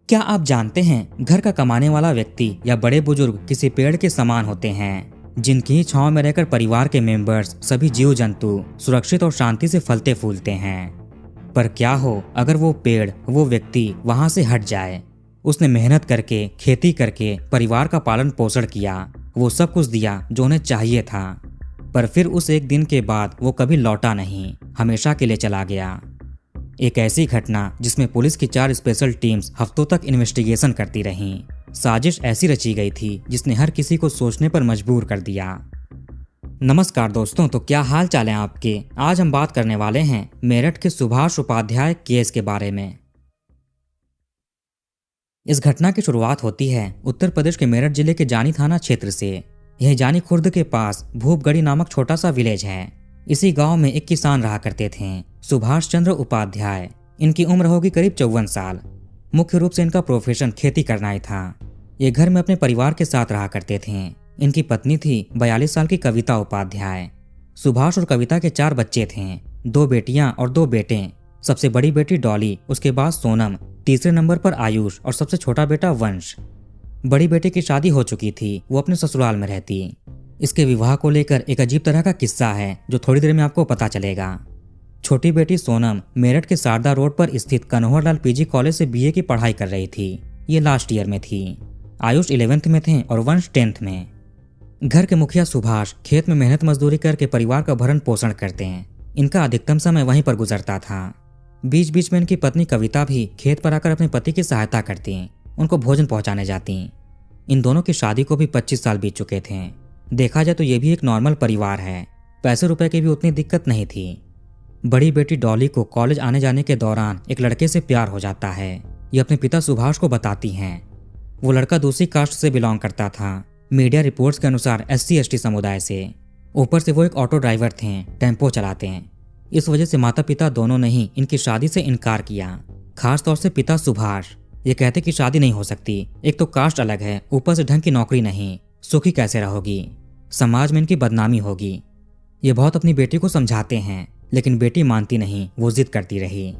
क्या आप जानते हैं घर का कमाने वाला व्यक्ति या बड़े बुजुर्ग किसी पेड़ के समान होते हैं जिनकी ही छांव में रहकर परिवार के मेंबर्स सभी जीव जंतु सुरक्षित और शांति से फलते फूलते हैं। पर क्या हो अगर वो पेड़ वो व्यक्ति वहां से हट जाए। उसने मेहनत करके खेती करके परिवार का पालन पोषण किया, वो सब कुछ दिया जो उन्हें चाहिए था, पर फिर उस एक दिन के बाद वो कभी लौटा नहीं, हमेशा के लिए चला गया। एक ऐसी घटना जिसमें पुलिस की 4 स्पेशल टीम्स हफ्तों तक इन्वेस्टिगेशन करती रहीं। साजिश ऐसी रची गई थी जिसने हर किसी को सोचने पर मजबूर कर दिया। नमस्कार दोस्तों, तो क्या हाल चाल है आपके। आज हम बात करने वाले हैं मेरठ के सुभाष उपाध्याय केस के बारे में। इस घटना की शुरुआत होती है उत्तर प्रदेश के मेरठ जिले के जानी थाना क्षेत्र से। यह जानी खुर्द के पास भूपगढ़ी नामक छोटा सा विलेज है। इसी गांव में एक किसान रहा करते थे, सुभाष चंद्र उपाध्याय। इनकी उम्र होगी करीब 54 साल। मुख्य रूप से इनका प्रोफेशन खेती करना ही था। ये घर में अपने परिवार के साथ रहा करते थे। इनकी पत्नी थी 42 साल की कविता उपाध्याय। सुभाष और कविता के 4 बच्चे थे, 2 बेटियां और 2 बेटे। सबसे बड़ी बेटी डॉली, उसके बाद सोनम, तीसरे नंबर पर आयुष और सबसे छोटा बेटा वंश। बड़ी बेटी की शादी हो चुकी थी, वो अपने ससुराल में रहती। इसके विवाह को लेकर एक अजीब तरह का किस्सा है जो थोड़ी देर में आपको पता चलेगा। छोटी बेटी सोनम मेरठ के शारदा रोड पर स्थित कन्हौर लाल पीजी कॉलेज से बीए की पढ़ाई कर रही थी। ये लास्ट ईयर में थी। आयुष 11th में थे और वंश 10th में। घर के मुखिया सुभाष खेत में मेहनत मजदूरी करके परिवार का भरण पोषण करते हैं। इनका अधिकतम समय वहीं पर गुजरता था। बीच बीच में इनकी पत्नी कविता भी खेत पर आकर अपने पति की सहायता करती, उनको भोजन पहुंचाने जाती। इन दोनों की शादी को भी 25 साल बीत चुके थे। देखा जाए तो ये भी एक नॉर्मल परिवार है। पैसे रुपए की भी उतनी दिक्कत नहीं थी। बड़ी बेटी डॉली को कॉलेज आने जाने के दौरान एक लड़के से प्यार हो जाता है। ये अपने पिता सुभाष को बताती हैं। वो लड़का दूसरी कास्ट से बिलोंग करता था, मीडिया रिपोर्ट्स के अनुसार SC ST समुदाय से। ऊपर से वो एक ऑटो ड्राइवर थे, टेम्पो चलाते हैं। इस वजह से माता पिता दोनों ने ही इनकी शादी से इनकार किया। खास तौर से पिता सुभाष ये कहते कि शादी नहीं हो सकती। एक तो कास्ट अलग है, ऊपर से ढंग की नौकरी नहीं, सुखी कैसे रहोगी, समाज में इनकी बदनामी होगी। ये बहुत अपनी बेटी को समझाते हैं, लेकिन बेटी मानती नहीं, वो जिद करती रही।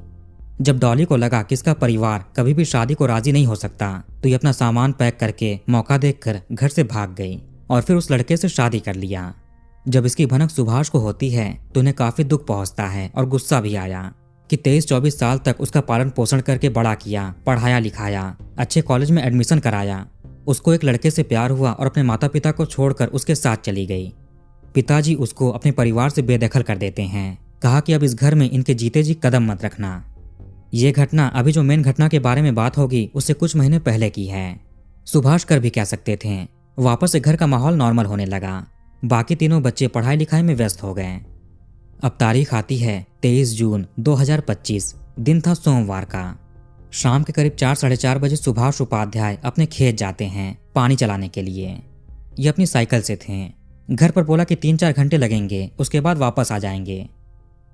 जब डॉली को लगा कि इसका परिवार कभी भी शादी को राजी नहीं हो सकता, तो ये अपना सामान पैक करके मौका देखकर घर से भाग गई और फिर उस लड़के से शादी कर लिया। जब इसकी भनक सुभाष को होती है तो उन्हें काफी दुख पहुंचता है और गुस्सा भी आया कि 23-24 साल तक उसका पालन पोषण करके बड़ा किया, पढ़ाया लिखाया, अच्छे कॉलेज में एडमिशन कराया। उसको एक लड़के से प्यार हुआ और अपने माता पिता को छोड़कर उसके साथ चली गई। पिताजी उसको अपने परिवार से बेदखल कर देते हैं। कहा कि अब इस घर में इनके जीते जी कदम मत रखना। ये घटना अभी जो मेन घटना के बारे में बात होगी उससे कुछ महीने पहले की है। सुभाष कर भी क्या सकते थे। वापस से घर का माहौल नॉर्मल होने लगा। बाकी तीनों बच्चे पढ़ाई लिखाई में व्यस्त हो गए। अब तारीख आती है 23 जून 2025। दिन था सोमवार का। शाम के करीब 4-4:30 बजे सुभाष उपाध्याय अपने खेत जाते हैं पानी चलाने के लिए। ये अपनी साइकिल से थे। घर पर बोला कि 3-4 घंटे लगेंगे, उसके बाद वापस आ जाएंगे।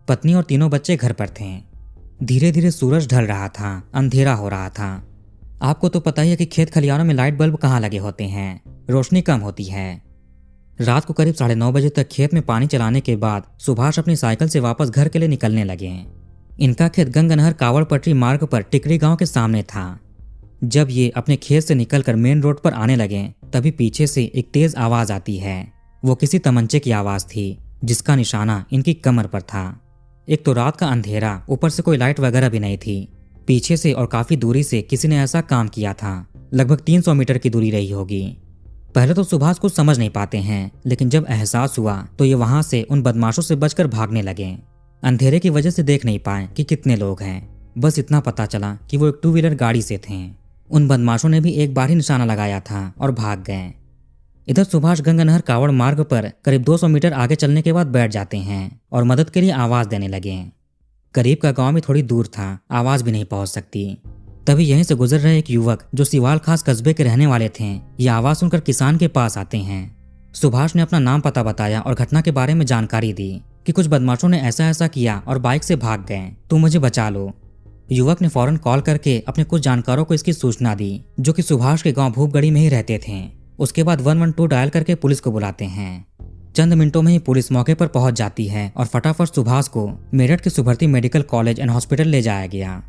पत्नी और तीनों बच्चे घर पर थे। धीरे धीरे सूरज ढल रहा था, अंधेरा हो रहा था। आपको तो पता ही है कि खेत खलिहानों में लाइट बल्ब कहाँ लगे होते हैं, रोशनी कम होती है। रात को करीब 9:30 बजे तक खेत में पानी चलाने के बाद सुभाष अपनी साइकिल से वापस घर के लिए निकलने लगे। इनका खेत गंगानहर कावड़ पटरी मार्ग पर टिकरी गांव के सामने था। जब ये अपने खेत से निकलकर मेन रोड पर आने लगे तभी पीछे से एक तेज आवाज आती है। वो किसी तमंचे की आवाज थी जिसका निशाना इनकी कमर पर था। एक तो रात का अंधेरा, ऊपर से कोई लाइट वगैरह भी नहीं थी। पीछे से और काफी दूरी से किसी ने ऐसा काम किया था। लगभग 300 मीटर की दूरी रही होगी। पहले तो सुभाष कुछ समझ नहीं पाते हैं, लेकिन जब एहसास हुआ तो ये वहां से उन बदमाशों से बचकर भागने लगे। अंधेरे की वजह से देख नहीं पाए कि कितने लोग हैं। बस इतना पता चला कि वो एक 2 व्हीलर गाड़ी से थे। उन बदमाशों ने भी एक बार ही निशाना लगाया था और भाग गए। इधर सुभाष गंगानहर कावड़ मार्ग पर करीब 200 मीटर आगे चलने के बाद बैठ जाते हैं और मदद के लिए आवाज देने लगे। करीब का गांव भी थोड़ी दूर था, आवाज भी नहीं पहुंच सकती। तभी यहीं से गुजर रहे एक युवक जो सिवाल खास कस्बे के रहने वाले थे, ये आवाज सुनकर किसान के पास आते हैं। सुभाष ने अपना नाम पता बताया और घटना के बारे में जानकारी दी कि कुछ बदमाशों ने ऐसा ऐसा किया और बाइक से भाग गए, तुम मुझे बचा लो। युवक ने फौरन कॉल करके अपने कुछ जानकारों को इसकी सूचना दी, जो कि सुभाष के गांव भूपगढ़ी में ही रहते थे। उसके बाद 112 डायल करके पुलिस को बुलाते हैं। चंद मिनटों में ही पुलिस मौके पर पहुंच जाती है और फटाफट सुभाष को मेरठ के सुभर्ती मेडिकल कॉलेज एंड हॉस्पिटल ले जाया गया।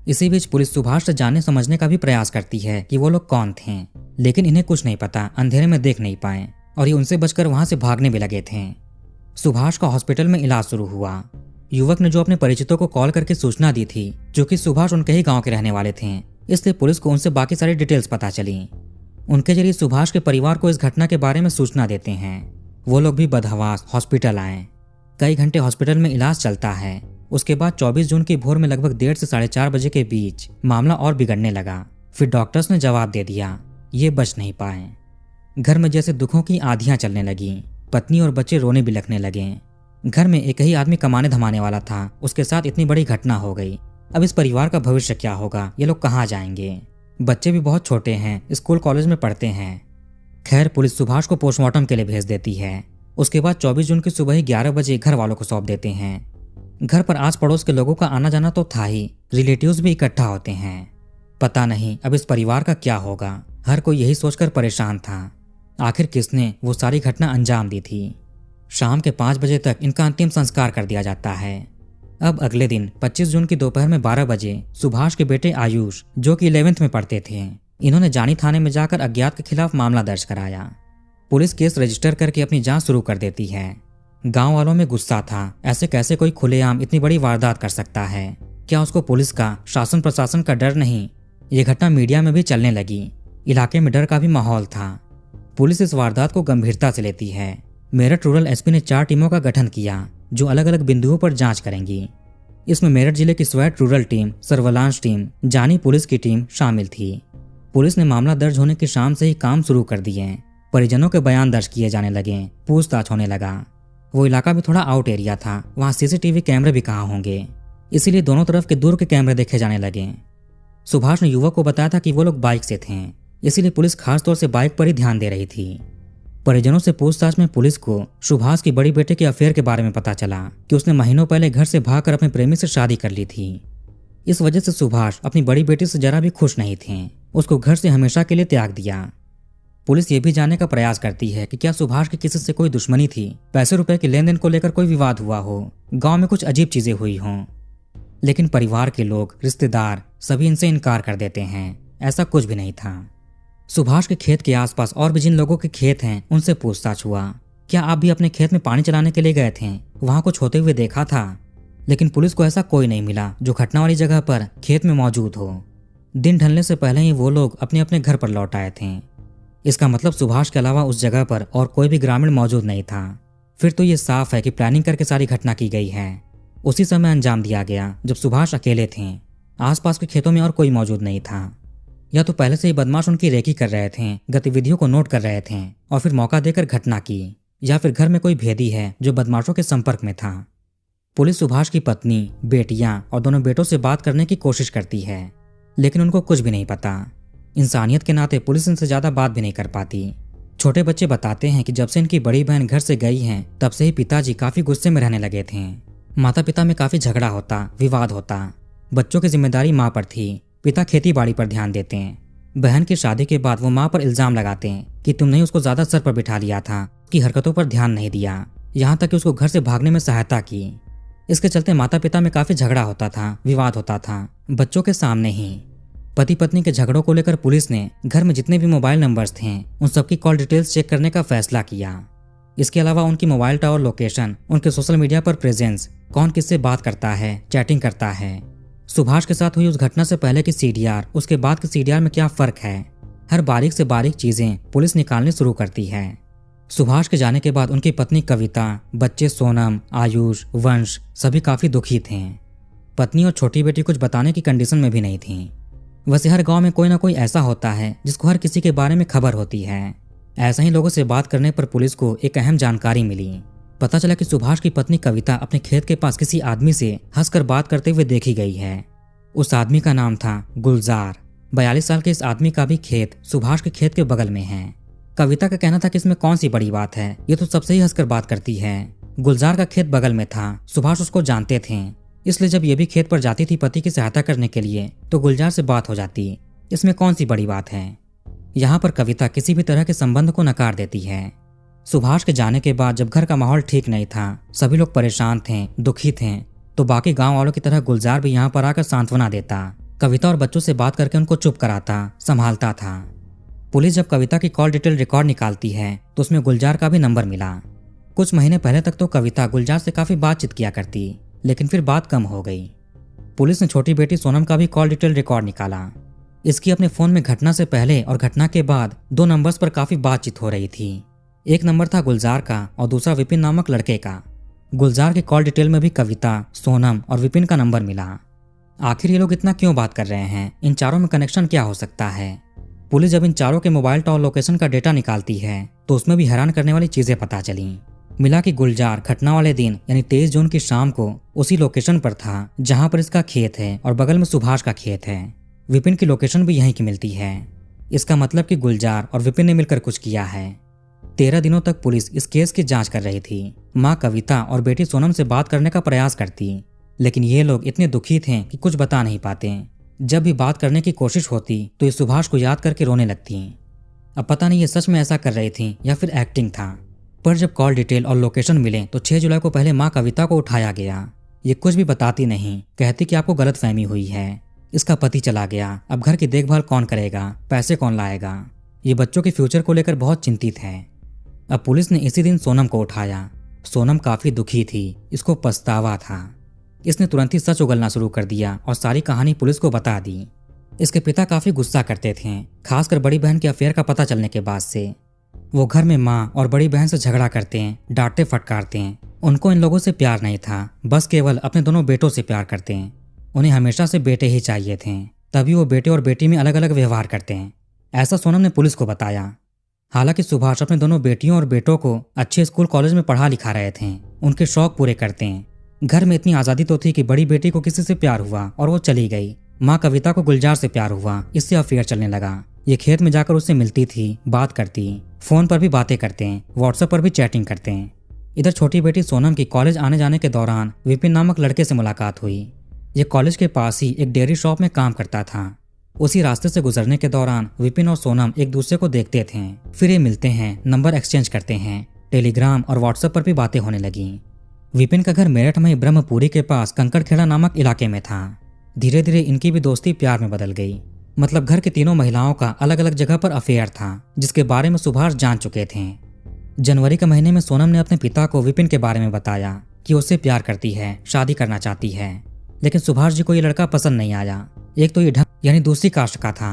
इसी बीच पुलिस सुभाष से जानने समझने का भी प्रयास करती है कि वो लोग कौन थे, लेकिन इन्हें कुछ नहीं पता, अंधेरे में देख नहीं पाए और ये उनसे बचकर वहां से भागने भी लगे थे। सुभाष का हॉस्पिटल में इलाज शुरू हुआ। युवक ने जो अपने परिचितों को कॉल करके सूचना दी थी, जो कि सुभाष उनके ही गांव के रहने वाले थे, इसलिए पुलिस को उनसे बाकी सारी डिटेल्स पता चली। उनके जरिए सुभाष के परिवार को इस घटना के बारे में सूचना देते हैं। वो लोग भी बदहवास हॉस्पिटल आए। कई घंटे हॉस्पिटल में इलाज चलता है। उसके बाद 24 जून की भोर में लगभग 1:30 से 4:30 बजे के बीच मामला और बिगड़ने लगा। फिर डॉक्टर्स ने जवाब दे दिया, ये बच नहीं पाए। घर में जैसे दुखों की आंधियां चलने लगी। पत्नी और बच्चे रोने भी लगने लगे। घर में एक ही आदमी कमाने धमाने वाला था, उसके साथ इतनी बड़ी घटना हो गई। अब इस परिवार का भविष्य क्या होगा, ये लोग कहाँ जाएंगे? बच्चे भी बहुत छोटे हैं, स्कूल कॉलेज में पढ़ते हैं। खैर, पुलिस सुभाष को पोस्टमार्टम के लिए भेज देती है। उसके बाद 24 जून की सुबह ही 11 बजे घर वालों को सौंप देते हैं। घर पर आस पड़ोस के लोगों का आना जाना तो था ही, रिलेटिव्स भी इकट्ठा होते हैं। पता नहीं अब इस परिवार का क्या होगा। हर कोई यही सोचकर परेशान था, आखिर किसने वो सारी घटना अंजाम दी थी। शाम के 5 बजे तक इनका अंतिम संस्कार कर दिया जाता है। अब अगले दिन 25 जून की दोपहर में 12 बजे सुभाष के बेटे आयुष, जो कि 11th में पढ़ते थे, इन्होंने जानी थाने में जाकर अज्ञात के खिलाफ मामला दर्ज कराया। पुलिस केस रजिस्टर करके अपनी जांच शुरू कर देती है। गांव वालों में गुस्सा था, ऐसे कैसे कोई खुलेआम इतनी बड़ी वारदात कर सकता है? क्या उसको पुलिस का, शासन प्रशासन का डर नहीं? ये घटना मीडिया में भी चलने लगी। इलाके में डर का भी माहौल था। पुलिस इस वारदात को गंभीरता से लेती है। मेरठ रूरल एसपी ने 4 टीमों का गठन किया, जो अलग अलग बिंदुओं पर जांच करेंगी। इसमें मेरठ जिले की स्वैट रूरल टीम, सर्विलांस टीम, जानी पुलिस की टीम शामिल थी। पुलिस ने मामला दर्ज होने की शाम से ही काम शुरू कर दिए। परिजनों के बयान दर्ज किए जाने लगे, पूछताछ होने लगा। वो इलाका भी थोड़ा आउट एरिया था, वहाँ सीसीटीवी कैमरे भी कहाँ होंगे, इसीलिए दोनों तरफ के दूर के कैमरे देखे जाने लगे। सुभाष ने युवक को बताया था कि वो लोग बाइक से थे, इसीलिए पुलिस खास तौर से बाइक पर ही ध्यान दे रही थी। परिजनों से पूछताछ में पुलिस को सुभाष की बड़ी बेटे के अफेयर के बारे में पता चला कि उसने महीनों पहले घर से भागकर अपने प्रेमी से शादी कर ली थी। इस वजह से सुभाष अपनी बड़ी बेटी से जरा भी खुश नहीं थे, उसको घर से हमेशा के लिए त्याग दिया। पुलिस ये भी जानने का प्रयास करती है कि क्या सुभाष की किसी से कोई दुश्मनी थी, पैसे रुपए के लेन देन को लेकर कोई विवाद हुआ हो, गांव में कुछ अजीब चीजें हुई हों। लेकिन परिवार के लोग, रिश्तेदार सभी इनसे इनकार कर देते हैं, ऐसा कुछ भी नहीं था। सुभाष के खेत के आसपास और भी जिन लोगों के खेत हैं उनसे पूछताछ हुआ, क्या आप भी अपने खेत में पानी चलाने के लिए गए थे, वहां कुछ होते हुए देखा था? लेकिन पुलिस को ऐसा कोई नहीं मिला जो घटना वाली जगह पर खेत में मौजूद हो। दिन ढलने से पहले ही वो लोग अपने अपने घर पर लौट आए थे। इसका मतलब सुभाष के अलावा उस जगह पर और कोई भी ग्रामीण मौजूद नहीं था। फिर तो ये साफ है कि प्लानिंग करके सारी घटना की गई है। उसी समय अंजाम दिया गया जब सुभाष अकेले थे, आसपास के खेतों में और कोई मौजूद नहीं था। या तो पहले से ही बदमाश उनकी रेकी कर रहे थे, गतिविधियों को नोट कर रहे थे और फिर मौका देकर घटना की, या फिर घर में कोई भेदी है जो बदमाशों के संपर्क में था। पुलिस सुभाष की पत्नी, बेटियां और दोनों बेटों से बात करने की कोशिश करती है, लेकिन उनको कुछ भी नहीं पता। इंसानियत के नाते पुलिस इनसे ज्यादा बात भी नहीं कर पाती। छोटे बच्चे बताते हैं कि जब से इनकी बड़ी बहन घर से गई हैं, तब से ही पिताजी काफी गुस्से में रहने लगे थे। माता पिता में काफी झगड़ा होता, विवाद होता। बच्चों की जिम्मेदारी माँ पर थी, पिता खेती बाड़ी पर ध्यान देते हैं। बहन की शादी के बाद वो माँ पर इल्जाम लगाते हैं कि तुमने उसको ज्यादा सर पर बिठा लिया था, उसकी हरकतों पर ध्यान नहीं दिया, यहाँ तक कि उसको घर से भागने में सहायता की। इसके चलते माता पिता में काफी झगड़ा होता था, विवाद होता था, बच्चों के सामने ही। पति पत्नी के झगड़ों को लेकर पुलिस ने घर में जितने भी मोबाइल नंबर्स थे उन सबकी कॉल डिटेल्स चेक करने का फैसला किया। इसके अलावा उनकी मोबाइल टावर लोकेशन, उनके सोशल मीडिया पर प्रेजेंस, कौन किससे बात करता है, चैटिंग करता है, सुभाष के साथ हुई उस घटना से पहले की सीडीआर, उसके बाद की सीडीआर में क्या फर्क है, हर बारीक से बारीक चीजें पुलिस निकालनी शुरू करती है। सुभाष के जाने के बाद उनकी पत्नी कविता, बच्चे सोनम, आयुष, वंश सभी काफी दुखी थे। पत्नी और छोटी बेटी कुछ बताने की कंडीशन में भी नहीं थी। वैसे हर गांव में कोई ना कोई ऐसा होता है जिसको हर किसी के बारे में खबर होती है। ऐसा ही लोगों से बात करने पर पुलिस को एक अहम जानकारी मिली। पता चला कि सुभाष की पत्नी कविता अपने खेत के पास किसी आदमी से हंसकर बात करते हुए देखी गई है। उस आदमी का नाम था गुलजार। 42 साल के इस आदमी का भी खेत सुभाष के खेत के बगल में है। कविता का कहना था कि इसमें कौन सी बड़ी बात है, ये तो सबसे ही हंसकर बात करती है। गुलजार का खेत बगल में था, सुभाष उसको जानते थे, इसलिए जब ये भी खेत पर जाती थी पति की सहायता करने के लिए तो गुलजार से बात हो जाती। इसमें कौन सी बड़ी बात है। यहाँ पर कविता किसी भी तरह के संबंध को नकार देती है। सुभाष के जाने के बाद जब घर का माहौल ठीक नहीं था, सभी लोग परेशान थे, दुखी थे, तो बाकी गांव वालों की तरह गुलजार भी यहाँ पर आकर सांत्वना देता, कविता और बच्चों से बात करके उनको चुप कराता, संभालता था। पुलिस जब कविता की कॉल डिटेल रिकॉर्ड निकालती है तो उसमें गुलजार का भी नंबर मिला। कुछ महीने पहले तक तो कविता गुलजार से काफी बातचीत किया करती, लेकिन फिर बात कम हो गई। पुलिस ने छोटी बेटी सोनम का भी कॉल डिटेल रिकॉर्ड निकाला। इसकी अपने फोन में घटना से पहले और घटना के बाद 2 नंबर्स पर काफी बातचीत हो रही थी। एक नंबर था गुलजार का और दूसरा विपिन नामक लड़के का। गुलजार के कॉल डिटेल में भी कविता, सोनम और विपिन का नंबर मिला। आखिर ये लोग इतना क्यों बात कर रहे हैं? इन चारों में कनेक्शन क्या हो सकता है? पुलिस जब इन चारों के मोबाइल टावर लोकेशन का डेटा निकालती है तो उसमें भी हैरान करने वाली चीजें पता चली। मिला कि गुलजार घटना वाले दिन यानी 23 जून की शाम को उसी लोकेशन पर था जहां पर इसका खेत है और बगल में सुभाष का खेत है। विपिन की लोकेशन भी यहीं की मिलती है। इसका मतलब कि गुलजार और विपिन ने मिलकर कुछ किया है। 13 दिनों तक पुलिस इस केस की जांच कर रही थी। माँ कविता और बेटी सोनम से बात करने का प्रयास करती, लेकिन ये लोग इतने दुखी थे कि कुछ बता नहीं पाते। जब भी बात करने की कोशिश होती तो ये सुभाष को याद करके रोने लगती। अब पता नहीं ये सच में ऐसा कर रही थी या फिर एक्टिंग था। पर जब कॉल डिटेल और लोकेशन मिले तो 6 जुलाई को पहले माँ कविता को उठाया गया। ये कुछ भी बताती नहीं, कहती कि आपको गलतफहमी हुई है, इसका पति चला गया, अब घर की देखभाल कौन करेगा, पैसे कौन लाएगा। ये बच्चों के फ्यूचर को लेकर बहुत चिंतित है। अब पुलिस ने इसी दिन सोनम को उठाया। सोनम काफी दुखी थी, इसको पछतावा था। इसने तुरंत ही सच उगलना शुरू कर दिया और सारी कहानी पुलिस को बता दी। इसके पिता काफी गुस्सा करते थे, खासकर बड़ी बहन के अफेयर का पता चलने के बाद से। वो घर में माँ और बड़ी बहन से झगड़ा करते हैं, डांटते फटकारते हैं। उनको इन लोगों से प्यार नहीं था, बस केवल अपने दोनों बेटों से प्यार करते हैं। उन्हें हमेशा से बेटे ही चाहिए थे, तभी वो बेटे और बेटी में अलग अलग व्यवहार करते हैं, ऐसा सोनम ने पुलिस को बताया। हालांकि सुभाष अपने दोनों बेटियों और बेटों को अच्छे स्कूल कॉलेज में पढ़ा लिखा रहे थे, उनके शौक पूरे करते हैं। घर में इतनी आजादी तो थी कि बड़ी बेटी को किसी से प्यार हुआ और वो चली गई। माँ कविता को गुलजार से प्यार हुआ, इससे अफेयर चलने लगा। ये खेत में जाकर उससे मिलती थी, बात करती, फोन पर भी बातें करते हैं, व्हाट्सएप पर भी चैटिंग करते हैं। इधर छोटी बेटी सोनम की कॉलेज आने जाने के दौरान विपिन नामक लड़के से मुलाकात हुई। ये कॉलेज के पास ही एक डेयरी शॉप में काम करता था। उसी रास्ते से गुजरने के दौरान विपिन और सोनम एक दूसरे को देखते थे, फिर ये मिलते हैं, नंबर एक्सचेंज करते हैं, टेलीग्राम और व्हाट्सएप पर भी बातें होने लगी। विपिन का घर मेरठ में ब्रह्मपुरी के पास कंकड़खेड़ा नामक इलाके में था। धीरे धीरे इनकी भी दोस्ती प्यार में बदल गई। मतलब घर की तीनों महिलाओं का अलग अलग जगह पर अफेयर था, जिसके बारे में सुभाष जान चुके थे। जनवरी के महीने में सोनम ने अपने पिता को विपिन के बारे में बताया कि उससे प्यार करती है, शादी करना चाहती है। लेकिन सुभाष जी को ये लड़का पसंद नहीं आया। एक तो ये ढंग यानी दूसरी कास्ट का था।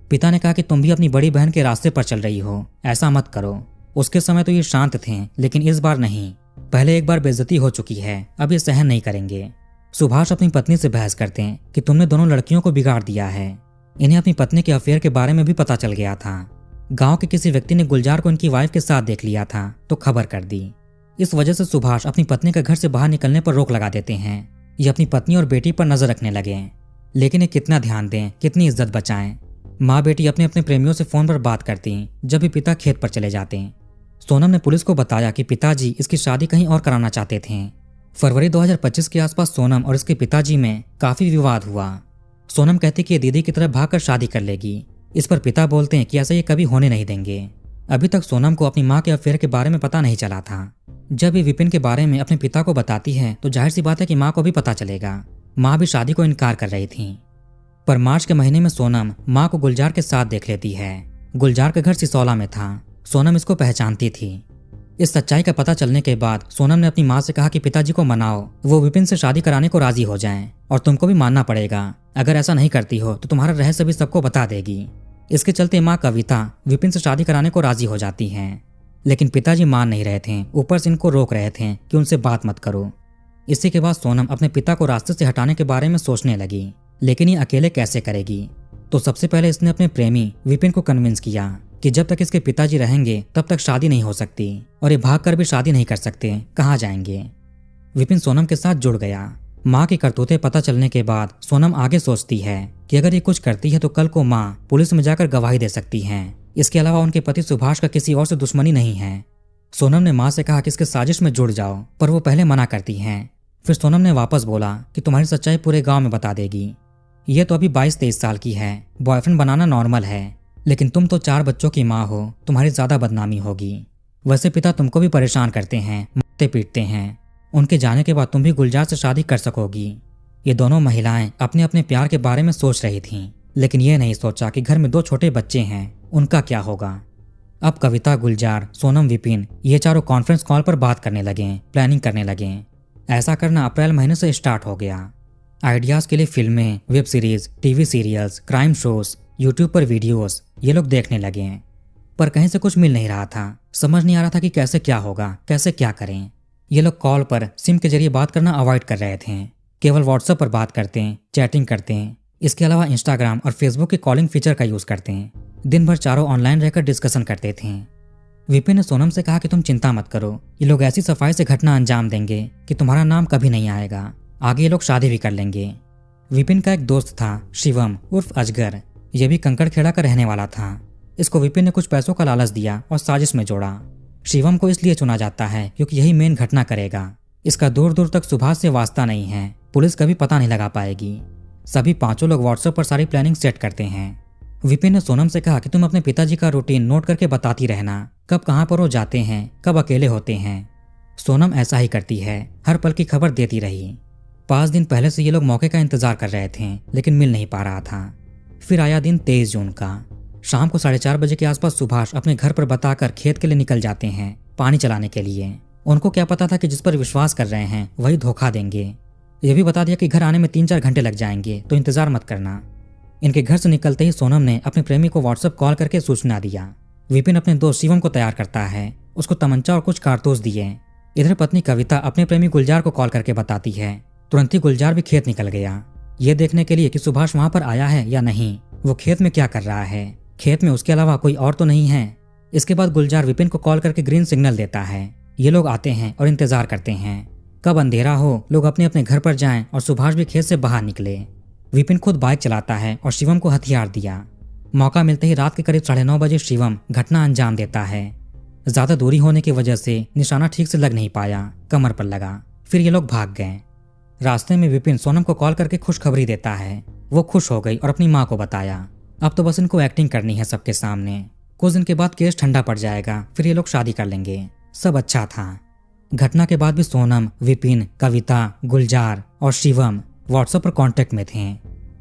पिता ने कहा कि तुम भी अपनी बड़ी बहन के रास्ते पर चल रही हो, ऐसा मत करो। उसके समय तो ये शांत थे, लेकिन इस बार नहीं। पहले एक बार बेइज्जती हो चुकी है, अब ये सहन नहीं करेंगे। सुभाष अपनी पत्नी से बहस करते हैं कि तुमने दोनों लड़कियों को बिगाड़ दिया है। इन्हें अपनी पत्नी के अफेयर के बारे में भी पता चल गया था। गांव के किसी व्यक्ति ने गुलजार को इनकी वाइफ के साथ देख लिया था तो खबर कर दी। इस वजह से सुभाष अपनी पत्नी के घर से बाहर निकलने पर रोक लगा देते हैं। ये अपनी पत्नी और बेटी पर नजर रखने लगे, लेकिन ये कितना ध्यान दें, कितनी इज्जत बचाएं। माँ बेटी अपने अपने प्रेमियों से फोन पर बात करती जब भी पिता खेत पर चले जाते। सोनम ने पुलिस को बताया कि पिताजी इसकी शादी कहीं और कराना चाहते थे। फरवरी 2025 के आसपास सोनम और इसके पिताजी में काफी विवाद हुआ। सोनम कहती कि ये दीदी की तरफ भागकर शादी कर लेगी। इस पर पिता बोलते हैं कि ऐसा ये कभी होने नहीं देंगे। अभी तक सोनम को अपनी माँ के अफेयर के बारे में पता नहीं चला था। जब ये विपिन के बारे में अपने पिता को बताती है तो जाहिर सी बात है कि माँ को भी पता चलेगा। माँ भी शादी को इनकार कर रही थी। पर मार्च के महीने में सोनम माँ को गुलजार के साथ देख लेती है। गुलजार का घर सिसौला में था। सोनम इसको पहचानती थी। इस सच्चाई का पता चलने के बाद सोनम ने अपनी माँ से कहा कि पिताजी को मनाओ, वो विपिन से शादी कराने को राजी हो जाएं, और तुमको भी मानना पड़ेगा। अगर ऐसा नहीं करती हो तो तुम्हारा रहस्य भी सबको बता देगी। इसके चलते माँ कविता विपिन से शादी कराने को राजी हो जाती हैं। लेकिन पिताजी मान नहीं रहे थे, ऊपर से इनको रोक रहे थे कि उनसे बात मत करो। इसी के बाद सोनम अपने पिता को रास्ते से हटाने के बारे में सोचने लगी, लेकिन ये अकेले कैसे करेगी। तो सबसे पहले इसने अपने प्रेमी विपिन को कन्विंस किया कि जब तक इसके पिताजी रहेंगे तब तक शादी नहीं हो सकती, और ये भागकर भी शादी नहीं कर सकते, कहाँ जाएंगे। विपिन सोनम के साथ जुड़ गया। माँ की करतूतें पता चलने के बाद सोनम आगे सोचती है कि अगर ये कुछ करती है तो कल को माँ पुलिस में जाकर गवाही दे सकती हैं। इसके अलावा उनके पति सुभाष का किसी और से दुश्मनी नहीं है। सोनम ने माँ से कहा कि इसके साजिश में जुड़ जाओ, पर वो पहले मना करती हैं। फिर सोनम ने वापस बोला कि तुम्हारी सच्चाई पूरे गांव में बता देगी। ये तो अभी 22-23 साल की है, बॉयफ्रेंड बनाना नॉर्मल है, लेकिन तुम तो 4 बच्चों की माँ हो, तुम्हारी ज्यादा बदनामी होगी। वैसे पिता तुमको भी परेशान करते हैं, मारते पीटते हैं। उनके जाने के बाद तुम भी गुलजार से शादी कर सकोगी। ये दोनों महिलाएं अपने अपने प्यार के बारे में सोच रही थीं, लेकिन ये नहीं सोचा कि घर में 2 छोटे बच्चे हैं, उनका क्या होगा। अब कविता, गुलजार, सोनम, विपिन ये चारों कॉन्फ्रेंस कॉल पर बात करने लगे, प्लानिंग करने लगे। ऐसा करना अप्रैल महीने से स्टार्ट हो गया। आइडियाज के लिए फिल्में, web series, TV serials, crime shows, YouTube पर वीडियोस ये लोग देखने लगे, पर कहीं से कुछ मिल नहीं रहा था। समझ नहीं आ रहा था कि कैसे क्या होगा, कैसे क्या करें। ये लोग कॉल पर सिम के जरिए बात करना अवॉइड कर रहे थे, केवल व्हाट्सएप पर बात करते हैं, चैटिंग करते हैं। इसके अलावा इंस्टाग्राम और फेसबुक के कॉलिंग फीचर का यूज करते हैं। दिन भर चारों ऑनलाइन रहकर डिस्कशन करते थे। विपिन ने सोनम से कहा कि तुम चिंता मत करो, ये लोग ऐसी सफाई से घटना अंजाम देंगे कि तुम्हारा नाम कभी नहीं आएगा। आगे ये लोग शादी भी कर लेंगे। विपिन का एक दोस्त था शिवम उर्फ अजगर, यह भी कंकड़खेड़ा का रहने वाला था। इसको विपिन ने कुछ पैसों का लालच दिया और साजिश में जोड़ा। शिवम को इसलिए चुना जाता है क्योंकि यही मेन घटना करेगा। इसका दूर दूर तक सुभाष से वास्ता नहीं है, पुलिस कभी पता नहीं लगा पाएगी। सभी 5 लोग व्हाट्सएप पर सारी प्लानिंग सेट करते हैं। विपिन ने सोनम से कहा कि तुम अपने पिताजी का रूटीन नोट करके बताती रहना, कब कहाँ पर वो जाते हैं, कब अकेले होते हैं। सोनम ऐसा ही करती है, हर पल की खबर देती रही। 5 दिन पहले से ये लोग मौके का इंतजार कर रहे थे, लेकिन मिल नहीं पा रहा था। फिर आया दिन 23 जून का। शाम को 4:30 बजे के आसपास सुभाष अपने घर पर बताकर खेत के लिए निकल जाते हैं, पानी चलाने के लिए। उनको क्या पता था कि जिस पर विश्वास कर रहे हैं वही धोखा देंगे। ये भी बता दिया कि घर आने में 3-4 घंटे लग जाएंगे, तो इंतजार मत करना। इनके घर से निकलते ही सोनम ने अपने प्रेमी को व्हाट्सएप कॉल करके सूचना दिया। विपिन अपने दोस्त शिवम को तैयार करता है, उसको तमंचा और कुछ कारतूस दिए। इधर पत्नी कविता अपने प्रेमी गुलजार को कॉल करके बताती है। तुरंत ही गुलजार भी खेत निकल गया, ये देखने के लिए कि सुभाष वहां पर आया है या नहीं, वो खेत में क्या कर रहा है, खेत में उसके अलावा कोई और तो नहीं है। इसके बाद गुलजार विपिन को कॉल करके ग्रीन सिग्नल देता है। ये लोग आते हैं और इंतजार करते हैं कब अंधेरा हो, लोग अपने अपने घर पर जाएं और सुभाष भी खेत से बाहर निकले। विपिन खुद बाइक चलाता है और शिवम को हथियार दिया। मौका मिलते ही रात के करीब 9:30 बजे शिवम घटना अंजाम देता है। ज्यादा दूरी होने की वजह से निशाना ठीक से लग नहीं पाया, कमर पर लगा। फिर ये लोग भाग गए। रास्ते में विपिन सोनम को कॉल करके खुशखबरी देता है। वो खुश हो गई और अपनी माँ को बताया। अब तो बस इनको एक्टिंग करनी है सबके सामने। कुछ दिन के बाद केस ठंडा पड़ जाएगा, फिर ये लोग शादी कर लेंगे। सब अच्छा था। घटना के बाद भी सोनम, विपिन, कविता, गुलजार और शिवम व्हाट्सएप पर कांटेक्ट में थे।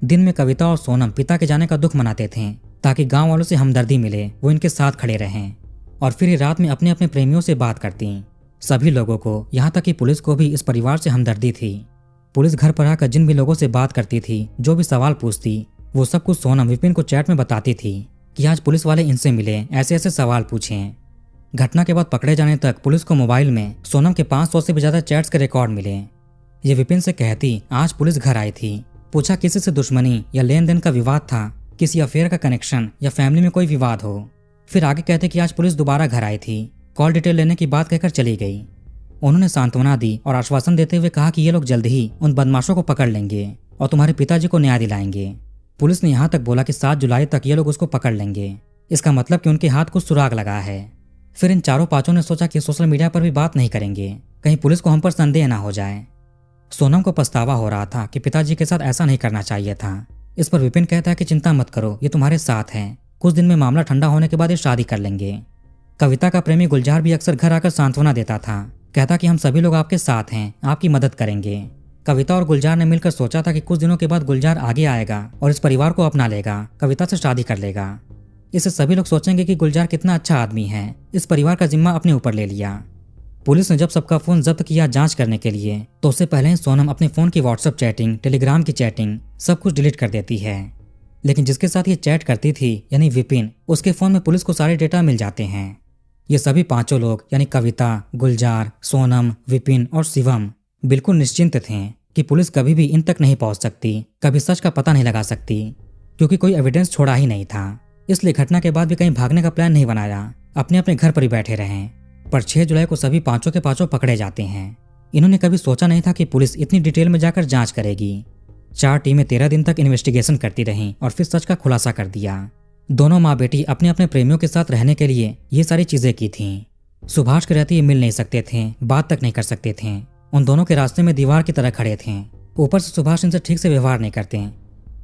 दिन में कविता और सोनम पिता के जाने का दुख मनाते थे ताकि गांव वालों से हमदर्दी मिले, वो इनके साथ खड़े रहें। और फिर ये रात में अपने अपने प्रेमियों से बात करती। सभी लोगों को, यहाँ तक कि पुलिस को भी इस परिवार से हमदर्दी थी। पुलिस घर पर आकर जिन भी लोगों से बात करती थी, जो भी सवाल पूछती, वो सब कुछ सोनम विपिन को चैट में बताती थी कि आज पुलिस वाले इनसे मिले, ऐसे ऐसे सवाल पूछें। घटना के बाद पकड़े जाने तक पुलिस को मोबाइल में सोनम के 500 से भी ज्यादा चैट्स के रिकॉर्ड मिले। ये विपिन से कहती आज पुलिस घर आई थी, पूछा किसी से दुश्मनी या लेन देन का विवाद था, किसी अफेयर का कनेक्शन या फैमिली में कोई विवाद हो। फिर आगे कहते कि आज पुलिस दोबारा घर आई थी, कॉल डिटेल लेने की बात कहकर चली गई। उन्होंने सांत्वना दी और आश्वासन देते हुए कहा कि ये लोग जल्द ही उन बदमाशों को पकड़ लेंगे और तुम्हारे पिताजी को न्याय दिलाएंगे। पुलिस ने यहाँ तक बोला कि 7 जुलाई तक ये लोग उसको पकड़ लेंगे। इसका मतलब कि उनके हाथ कुछ सुराग लगा है। फिर इन चारों पांचों ने सोचा कि सोशल मीडिया पर भी बात नहीं करेंगे, कहीं पुलिस को हम पर संदेह ना हो जाए। सोनम को पछतावा हो रहा था कि पिताजी के साथ ऐसा नहीं करना चाहिए था। इस पर विपिन कहता है कि चिंता मत करो, ये तुम्हारे साथ है, कुछ दिन में मामला ठंडा होने के बाद ये शादी कर लेंगे। कविता का प्रेमी गुलजार भी अक्सर घर आकर सांत्वना देता था, कहता कि हम सभी लोग आपके साथ हैं, आपकी मदद करेंगे। कविता और गुलजार ने मिलकर सोचा था कि कुछ दिनों के बाद गुलजार आगे आएगा और इस परिवार को अपना लेगा, कविता से शादी कर लेगा। इससे सभी लोग सोचेंगे कि गुलजार कितना अच्छा आदमी है, इस परिवार का जिम्मा अपने ऊपर ले लिया। पुलिस ने जब सबका फोन जब्त किया जांच करने के लिए, तो उससे पहले ही सोनम अपने फोन की व्हाट्सएप चैटिंग, टेलीग्राम की चैटिंग सब कुछ डिलीट कर देती है। लेकिन जिसके साथ ये चैट करती थी यानी विपिन, उसके फोन में पुलिस को सारे डेटा मिल जाते हैं। ये सभी पांचों लोग यानी कविता, गुलजार, सोनम, विपिन और शिवम बिल्कुल निश्चिंत थे कि पुलिस कभी भी इन तक नहीं पहुंच सकती, कभी सच का पता नहीं लगा सकती, क्योंकि कोई एविडेंस छोड़ा ही नहीं था। इसलिए घटना के बाद भी कहीं भागने का प्लान नहीं बनाया, अपने अपने घर पर ही बैठे रहे। पर 6 जुलाई को सभी पांचों के पांचों पकड़े जाते हैं। इन्होंने कभी सोचा नहीं था कि पुलिस इतनी डिटेल में जाकर जांच करेगी। 4 टीमें 13 दिन तक इन्वेस्टिगेशन करती रहीं और फिर सच का खुलासा कर दिया। दोनों माँ बेटी अपने अपने प्रेमियों के साथ रहने के लिए ये सारी चीजें की थीं। सुभाष के रहते ये मिल नहीं सकते थे, बात तक नहीं कर सकते थे। उन दोनों के रास्ते में दीवार की तरह खड़े थे। ऊपर से सुभाष इनसे ठीक से व्यवहार नहीं करते।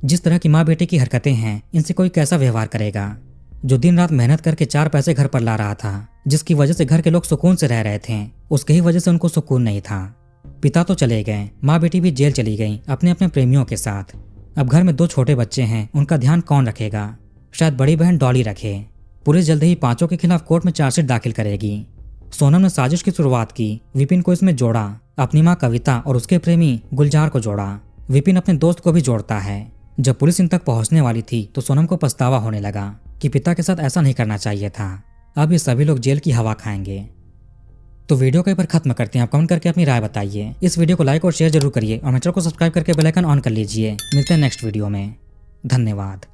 जिस तरह की माँ बेटे की हरकतें हैं, इनसे कोई कैसा व्यवहार करेगा। जो दिन रात मेहनत करके 4 पैसे घर पर ला रहा था, जिसकी वजह से घर के लोग सुकून से रह रहे थे, उसके ही वजह से उनको सुकून नहीं था। पिता तो चले गए, माँ बेटी भी जेल चली गई अपने अपने प्रेमियों के साथ। अब घर में 2 छोटे बच्चे हैं, उनका ध्यान कौन रखेगा? शायद बड़ी बहन डॉली रखे। पुलिस जल्द ही पांचों के खिलाफ कोर्ट में चार्जशीट दाखिल करेगी। सोनम ने साजिश की शुरुआत की, विपिन को इसमें जोड़ा, अपनी माँ कविता और उसके प्रेमी गुलजार को जोड़ा। विपिन अपने दोस्त को भी जोड़ता है। जब पुलिस इन तक पहुंचने वाली थी तो सोनम को पछतावा होने लगा कि पिता के साथ ऐसा नहीं करना चाहिए था। अब ये सभी लोग जेल की हवा खाएंगे। तो वीडियो को एक बार खत्म करते हैं। आप कमेंट करके अपनी राय बताइए। इस वीडियो को लाइक और शेयर जरूर करिए और मेरे चैनल को सब्सक्राइब करके बेल आइकन ऑन कर लीजिए। मिलते हैं नेक्स्ट वीडियो में। धन्यवाद।